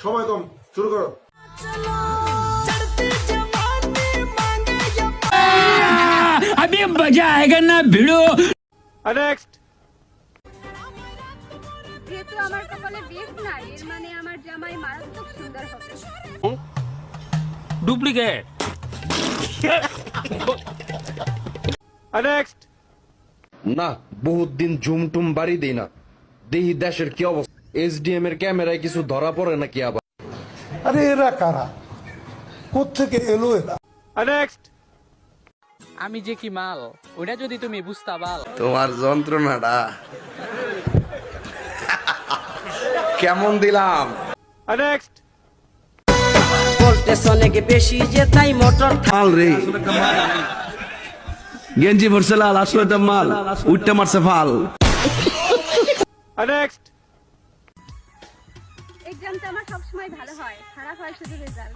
সময় কম, শুরু করো। अभी मजा आएगा ना भिड़ो। नेक्स्ट। যেহেতু আমার কপালে বিয়ে নাই, এর মানে আমার জামাই মারাত্মক সুন্দর হবে। डुप्लीकेट। नेक्स्ट। না বহুত দিন ঝুমটুম বাড়ি দেই না, দেহি দেশের কি অবস্থা। এসডিএম এর ক্যামেরায় কিছু ধরা পড়ে নাকি আবার? আরে এরা কারা, কোত্থেকে এলো এরা? नेक्स्ट। আমি যে কি মাল ওটা যদি তুমি বুঝতা বাল। তোমার যন্ত্রণাটা কেমন দিলাম? नेक्स्ट। বলতেছ নাকি বেশি যে তাই মোটর মাল রে, গেঞ্জি ভরছে লাল, আসলে এটা মাল, উঠতে মারছে ফাল। नेक्स्ट। এক্সামটা আমার সবসময় ভালো হয়, খারাপ হয় শুধু রেজাল্ট।